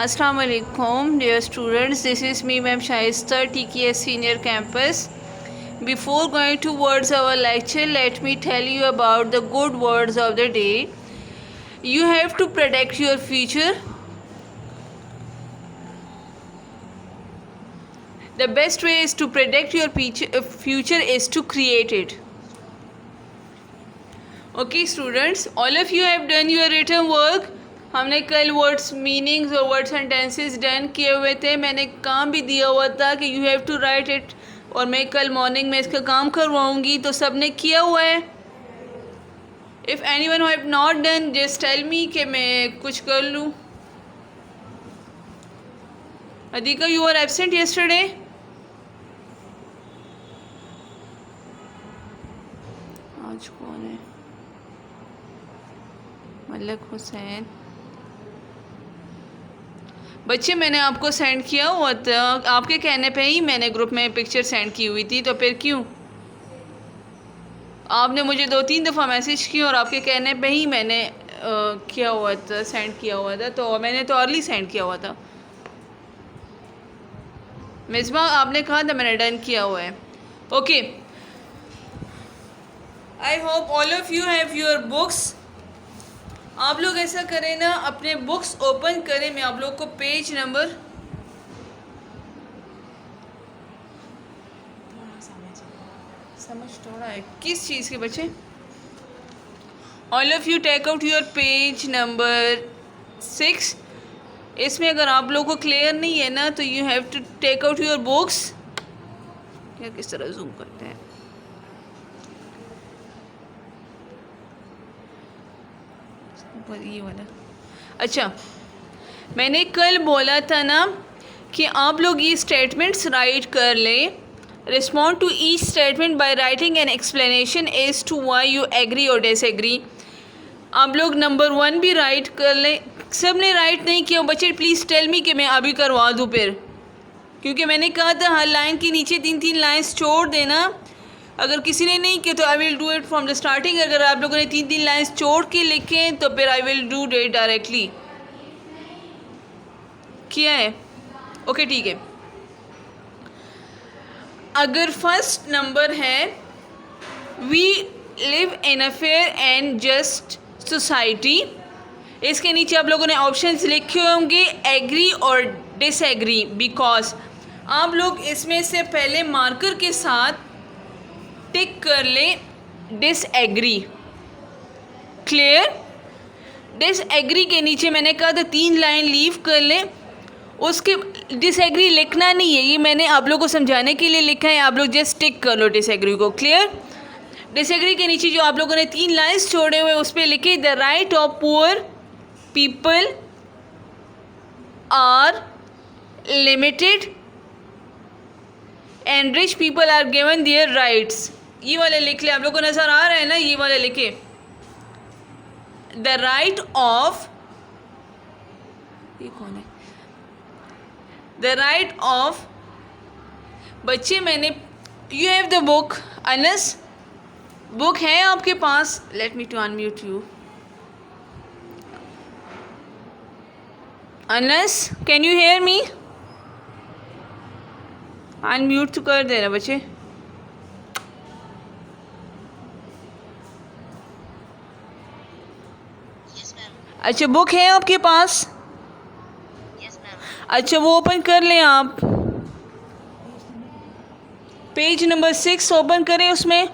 Assalamu alaikum, dear students. This is me, Ma'am Shaista, TKS Senior Campus. Before going towards our lecture, let me tell you about the good words of the day. You have to protect your future. The best way is to protect your future is to create it. Okay, students, all of you have done your written work. हमने कल words meanings और word sentences done किए हुए थे. मैंने काम भी दिया हुआ था कि you have to write it, और मैं कल मॉर्निंग में इसका काम करवाऊंगी. तो सब ने किया हुआ है. If anyone have not done just tell me कि मैं कुछ कर लूँ. Adika, you are absent yesterday. आज कौन है? मलक हुसैन. बच्चे, मैंने आपको सेंड किया हुआ था, आपके कहने पे ही मैंने ग्रुप में पिक्चर सेंड की हुई थी. तो फिर क्यों आपने मुझे 2-3 दफ़ा मैसेज किया और आपके कहने पे ही मैंने किया हुआ था, सेंड किया हुआ था. तो मैंने तो अर्ली सेंड किया हुआ था. मिसबा, आपने कहा था, मैंने डन किया हुआ है. Okay, I hope all of you have your books. आप लोग ऐसा करें ना, अपने बुक्स ओपन करें. मैं आप लोग को पेज नंबर समझ थोड़ा है किस चीज़ के बच्चे. All of you take out your page number 6. इसमें अगर आप लोगों को क्लियर नहीं है ना, तो you have to take out your books. क्या किस तरह जूम करते हैं? ये वाला. अच्छा, मैंने कल बोला था ना कि आप लोग ये स्टेटमेंट्स राइट कर लें. Respond to each statement by writing an explanation as to why you agree और डिसएग्री. आप लोग नंबर 1 भी राइट कर लें. सब ने राइट नहीं किया बच्चे, प्लीज़ टेल मी कि मैं अभी करवा दूँ फिर, क्योंकि मैंने कहा था हर लाइन के नीचे 3-3 लाइन्स छोड़ देना. अगर किसी ने नहीं किया तो आई will do it from the starting. अगर आप लोगों ने 3-3 लाइन्स छोड़ के लिखें तो फिर I will do it directly. किया है? ओके, ठीक है. अगर फर्स्ट नंबर है we live in a fair and just society, इसके नीचे आप लोगों ने ऑप्शंस लिखे होंगे एग्री और डिसएग्री. बिकॉज आप लोग इसमें से पहले मार्कर के साथ टिक कर लें डिसएग्री. क्लियर? डिसएग्री के नीचे मैंने कहा था 3 लाइन लीव कर लें. उसके डिसएग्री लिखना नहीं है, ये मैंने आप लोगों को समझाने के लिए लिखा है. आप लोग जस्ट टिक कर लो डिसएग्री को. क्लियर? डिसएग्री के नीचे जो आप लोगों ने 3 लाइन्स छोड़े हुए उस पर लिखे the right of poor people are limited and rich people are given their rights. ये वाले लिख ले. आप लोगों को नज़र आ रहा है ना, ये वाले लिखे द राइट ऑफ, ये कौन है? The right of. बच्चे, मैंने you have the book. Anas, book है आपके पास? Let me to unmute you. Anas, can you hear me? Unmute तो कर देना बच्चे. अच्छा, बुक है आपके पास? अच्छा, वो ओपन कर लें आप. पेज नंबर 6 ओपन करें. उसमें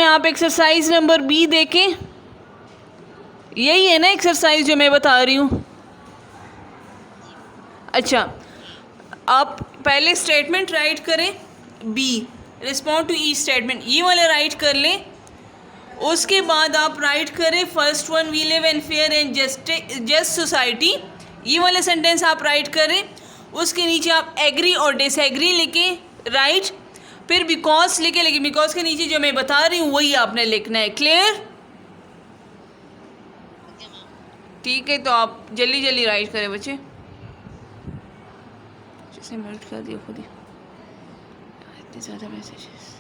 आप एक्सरसाइज नंबर बी देखें. यही है ना एक्सरसाइज जो मैं बता रही हूँ? अच्छा, आप पहले स्टेटमेंट राइट करें B, respond to each statement, ये वाला राइट कर लें. उसके बाद आप राइट करें first one we live in fair and just society. ये वाला सेंटेंस आप राइट करें. उसके नीचे आप एग्री और डिसएग्री लिखें. राइट. फिर बिकॉज लिखे, लेकिन बिकॉज के नीचे जो मैं बता रही हूँ वही आपने लिखना है. क्लियर? ठीक है, तो आप जल्दी जल्दी राइट करें बच्चे. जैसे म्यूट कर दिया खुद ही, इतने ज़्यादा मैसेजेस.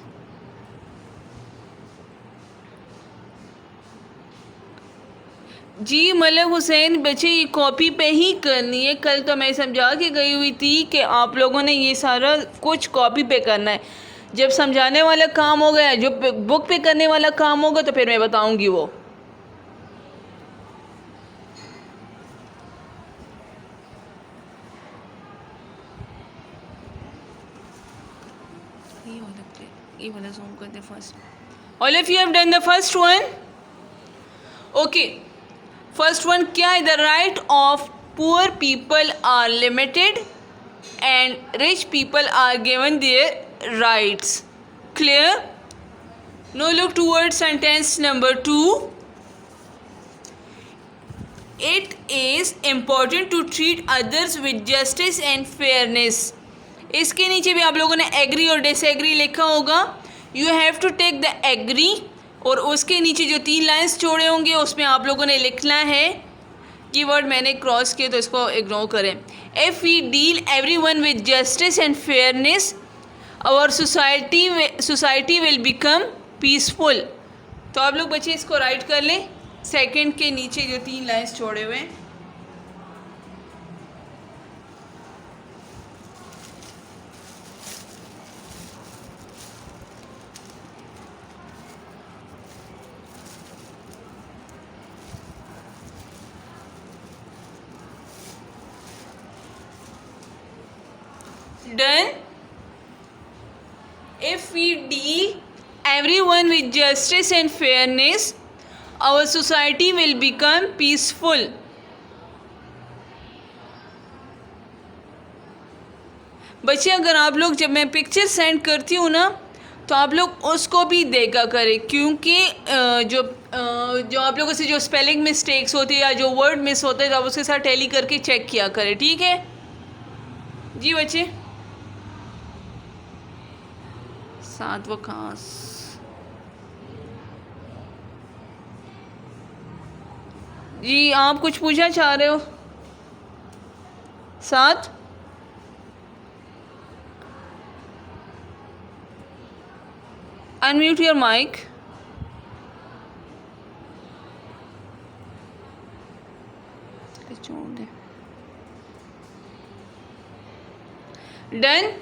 जी मलक हुसैन, बच्चे ये कॉपी पे ही करनी है। कल तो मैं समझा के गई हुई थी कि आप लोगों ने ये सारा कुछ कॉपी पे करना है। जब समझाने वाला काम हो गया, जो बुक पे करने वाला काम होगा तो फिर मैं बताऊंगी वो। ये वाला ज़ूम करते first. All of you have done the first one. Okay, first one क्या है? The right of poor people are limited and rich people are given their rights. Clear? Now look towards sentence number 2. It is important to treat others with justice and fairness. इसके नीचे भी आप लोगों ने agree और disagree लिखा होगा। You have to take the agree और उसके नीचे जो 3 लाइन्स छोड़े होंगे उसमें आप लोगों ने लिखना है। कीवर्ड मैंने क्रॉस किए तो इसको इग्नोर करें। If we deal everyone with justice and fairness our society will become peaceful. तो आप लोग बच्चे इसको राइट कर लें, सेकंड के नीचे जो 3 लाइन्स छोड़े हुए हैं। Done. If we deal everyone with justice and fairness, our society will become peaceful. बच्चे अगर आप लोग, जब मैं पिक्चर सेंड करती हूँ ना, तो आप लोग उसको भी देखा करें, क्योंकि जो आप लोगों से जो स्पेलिंग मिस्टेक्स होती है या जो वर्ड मिस होते हैं तो आप उसके साथ टैली करके चेक किया करें। ठीक है जी बच्चे। 7 वकास। जी आप कुछ पूछना चाह रहे हो? 7 unmute your mic. Done.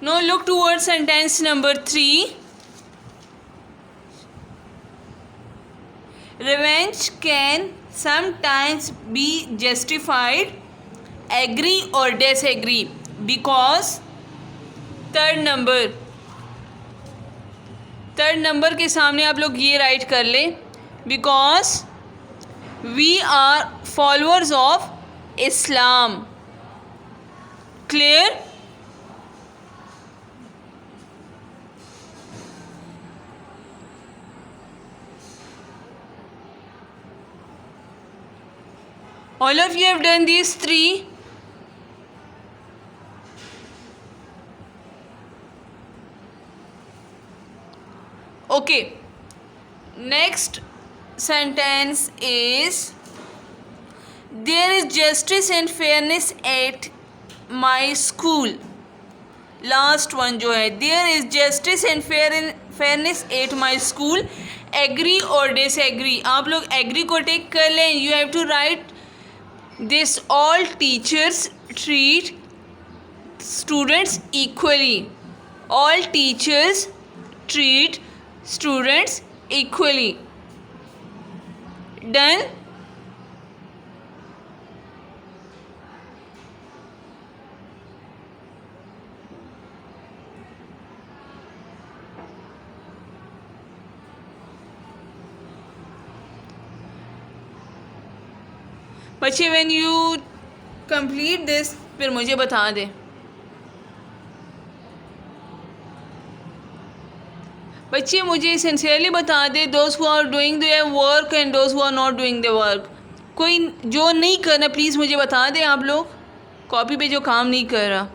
Now look towards sentence number 3. Revenge can sometimes be justified, agree or disagree, because third number के सामने आप लोग ये राइट कर लें, because we are followers of Islam. Clear? All of you have done these 3. Okay. Next sentence is, there is justice and fairness at my school. Last one जो है, there is justice and fairness at my school. Agree or disagree? आप लोग agree को take कर लें। You have to write this: all teachers treat students equally. All teachers treat students equally. Done? बच्चे when you complete this फिर मुझे बता दें। बच्चे मुझे सिंसियरली बता दें, those who are doing their work and those who are not doing their work. कोई जो नहीं करना प्लीज़ मुझे बता दें। आप लोग कॉपी पे जो काम नहीं कर रहा।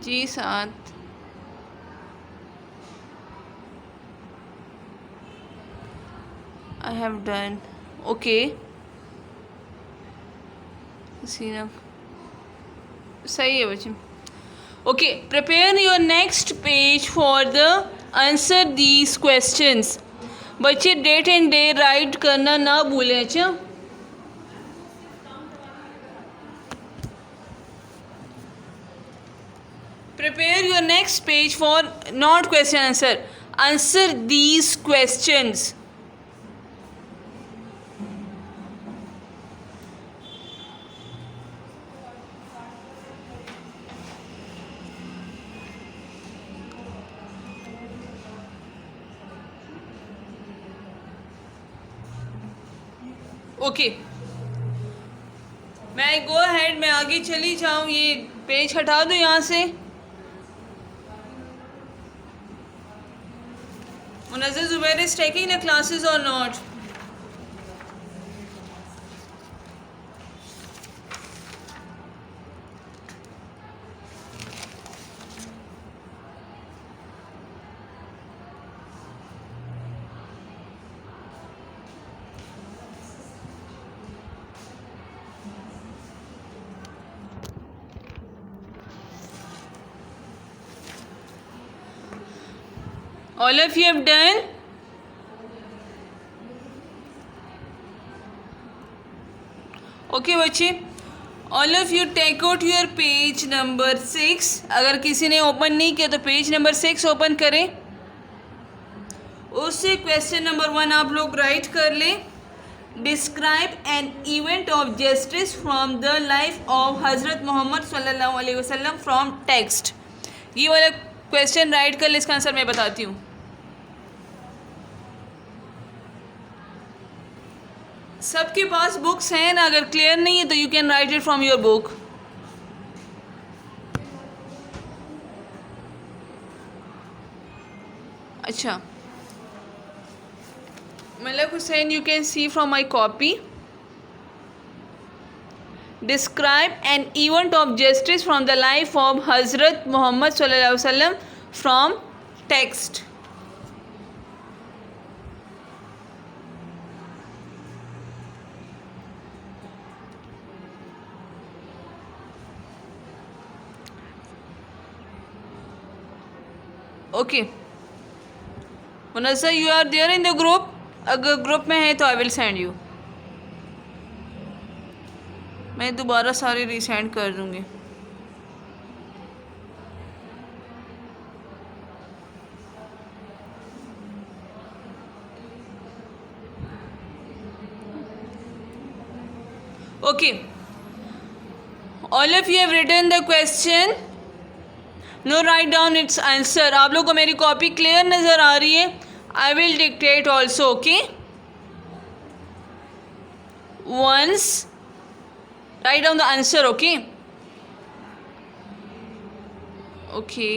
जी 7। I have done. ओके, सीना सही है बच्चे. Okay, prepare your next page for the answer these questions. बच्चे डेट एंड डे राइट करना ना भूलें. अच्छा, prepare your next page for not question answer, answer these questions. Okay, मैं गो अहेड, मैं आगे चली जाऊँ. ये पेज हटा दो यहाँ से. Munazzar Zubair is taking the classes or not? All of you have done? Okay बच्चे, all of you take out your page number 6. अगर किसी ने ओपन नहीं किया तो पेज नंबर 6 ओपन करें. उससे क्वेश्चन नंबर 1 आप लोग राइट कर लें. Describe an event of justice from the life of हज़रत मोहम्मद सल्लल्लाहु अलैहि वसल्लम फ्रॉम टेक्स्ट. ये वाला क्वेश्चन राइट कर ले, इसका आंसर मैं बताती हूँ. सबके पास बुक्स हैं ना? अगर क्लियर नहीं है तो you can write it from your book. अच्छा, Malak Hussain, you can see from my copy. Describe an event of justice from the life of Hazrat Muhammad sallallahu alaihi wasallam from text. Okay, Munazzar, you are there in the group. अगर group में है तो I will send you. मैं दोबारा सारे resend कर दूँगी. Okay, all of you have written the question. No write down its answer. आप लोग को मेरी कॉपी क्लियर नज़र आ रही है? I will dictate also, okay? Once write down the answer, okay? Okay.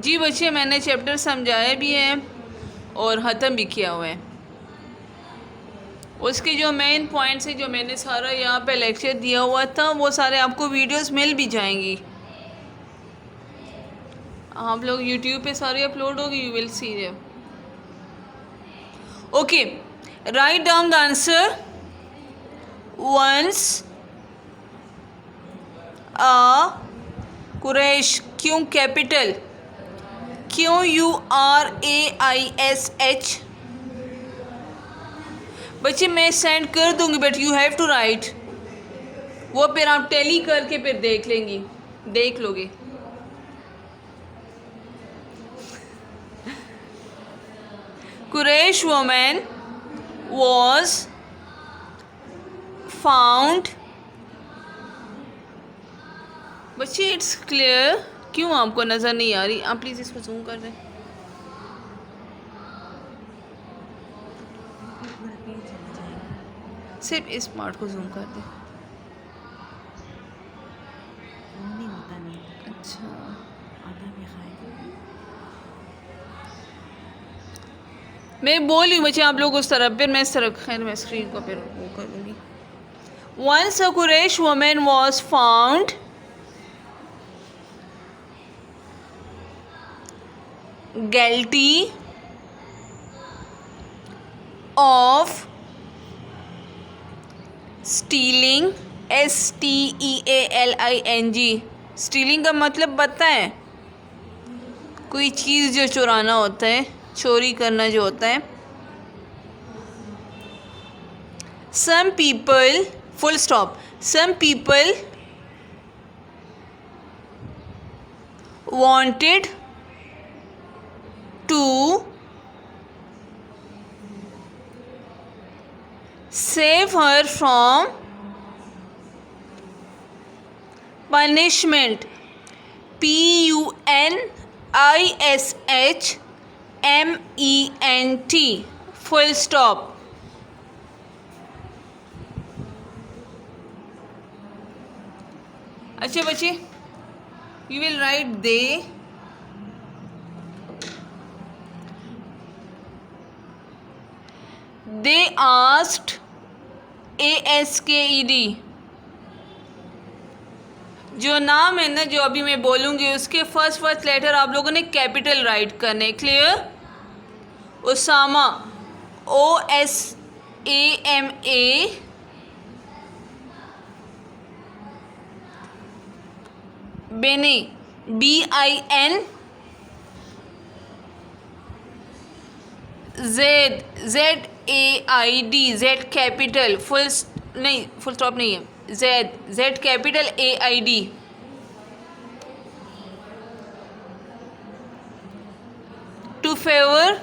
जी बच्चे, मैंने चैप्टर समझाया भी है और ख़त्म भी किया हुआ है. उसके जो मेन पॉइंट्स है, जो मैंने सारा यहाँ पे लेक्चर दिया हुआ था, वो सारे आपको वीडियोस मिल भी जाएंगी. आप लोग यूट्यूब पे सारे अपलोड होगी, you will see them. Okay, write down the answer. Once a Quraish, क्यों कैपिटल, QURAISH. बच्चे मैं सेंड कर दूंगी, but you have to write. वो फिर आप टैली करके फिर देख लेंगी, देख लोगे. Quraish woman was found. बच्चे इट्स क्लियर? क्यों आपको नज़र नहीं आ रही? आप प्लीज़ इसको जूम कर दें. सिर्फ इस पार्ट को जूम कर दें. अच्छा, मैं बोल रही हूँ बच्चे आप लोग उस तरफ, फिर मैं इस तरफ, खैर मैं स्क्रीन को फिर वो करूँगी. Once a Quraysh woman was found guilty of stealing. STEALING. Stealing का मतलब पता है? कोई चीज़ जो चुराना होता है, चोरी करना जो होता है. Some people, full stop. Some people wanted to save her from punishment. PUNISHMENT. Full stop. अच्छा बच्चे, you will write they asked. ASKED. जो नाम है ना, जो अभी मैं बोलूँगी उसके फर्स्ट लेटर आप लोगों ने कैपिटल राइट करने. Clear? Osama OSAMA. Bin BIN. ZAID. Z capital. Full stop नहीं है. Z capital AID. To favour.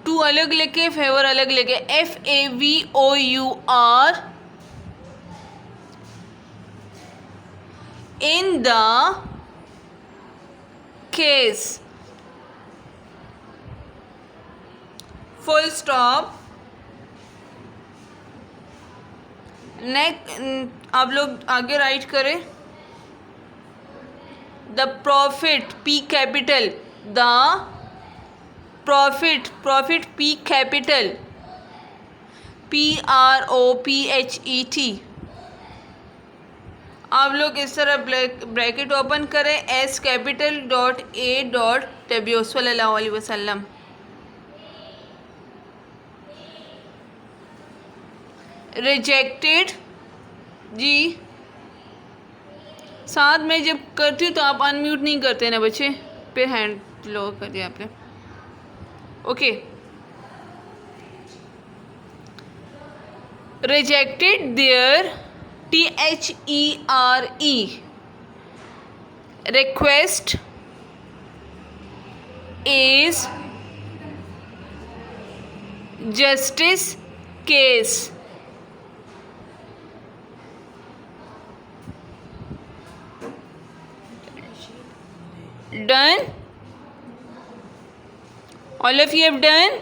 To अलग लेके, फेवर अलग लेके. FAVOUR. in the case. Full stop. Next आप लोग आगे राइट करें. The profit. P capital. The profit. P capital. PROPHET. आप लोग इस तरह ब्रैकेट ओपन करें. S capital .A.W. सल्लल्लाहु अलैहि वसल्लम. रिजेक्टेड जी. साथ में जब करती हूँ तो आप अनम्यूट नहीं करते ना बच्चे, फिर हैंड लो कर दिया आपने. Okay. Rejected there. THERE. Request is justice case. Done? All of you have done?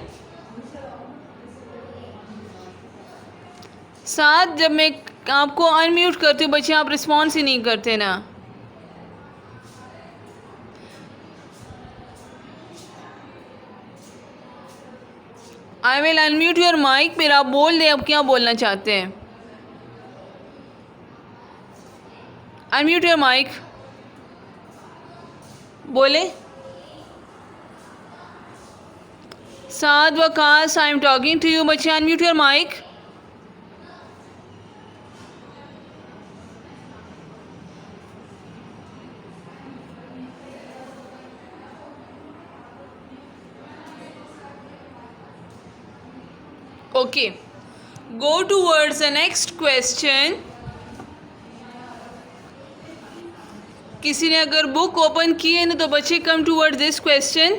साथ जब मैं आपको अनम्यूट करती हूँ बच्चे, आप रिस्पॉन्स ही नहीं करते ना. I will unmute your mic. फिर आप बोल दें आप क्या बोलना चाहते हैं. Unmute your mic. बोले. Saad Waqas, I am talking to you. बच्चे unmute your mic. Okay. Go towards the next question. किसी ने अगर बुक ओपन की है ना तो बच्चे come toward this question.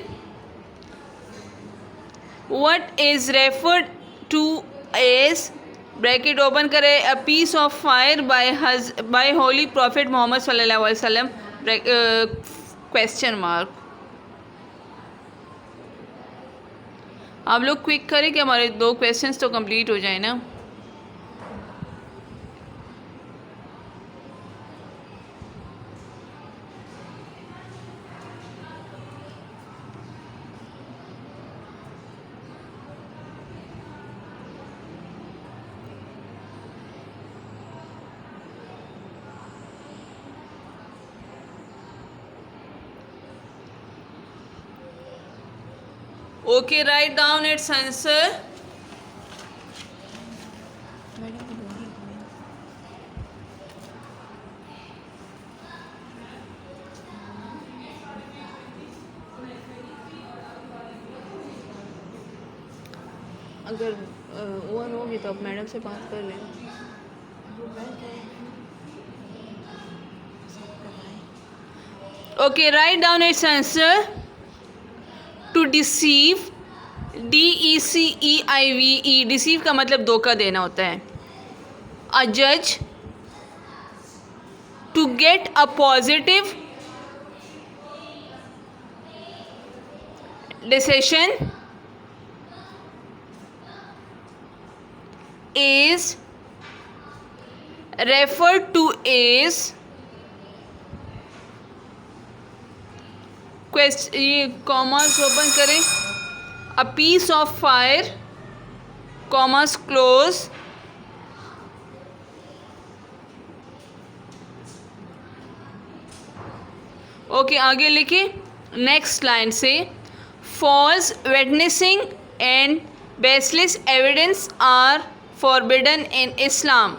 What is referred to as, bracket open करें, a piece of fire by holy prophet Muhammad सल्लल्लाहु अलैहि वसल्लम. Question mark. आप लोग क्विक करें कि हमारे 2 क्वेश्चंस तो कंप्लीट हो जाए ना. Okay, write down its answer. अगर ओवर होगी तो आप मैडम से बात कर लें. Okay, write down its answer. To deceive, DECEIVE, deceive का मतलब धोखा देना होता है. A judge, to get a positive decision is referred to as question. ये कॉमर्स ओपन करें. A piece of fire, commas close. Okay, आगे लिखिए नेक्स्ट लाइन से. False witnessing and baseless evidence are forbidden in Islam.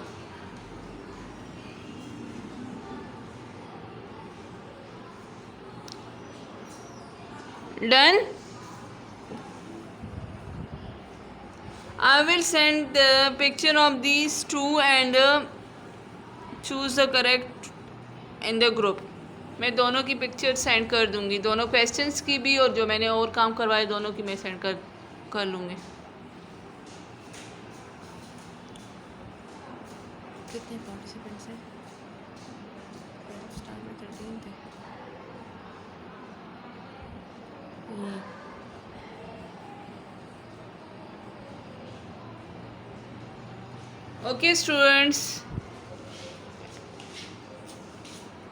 Done. I will send the picture of these two and choose the correct in the group. मैं दोनों की picture send कर दूंगी, दोनों questions की भी और जो मैंने और काम करवाए दोनों की मैं सेंड कर लूँगी. कितने पार्टिसिपेंट्स हैं? स्टार्ट में 13 थे. Okay students,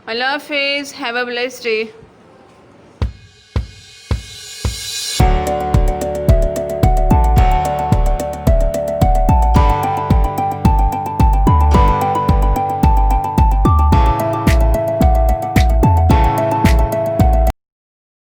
Allah Hafiz, have a blessed day.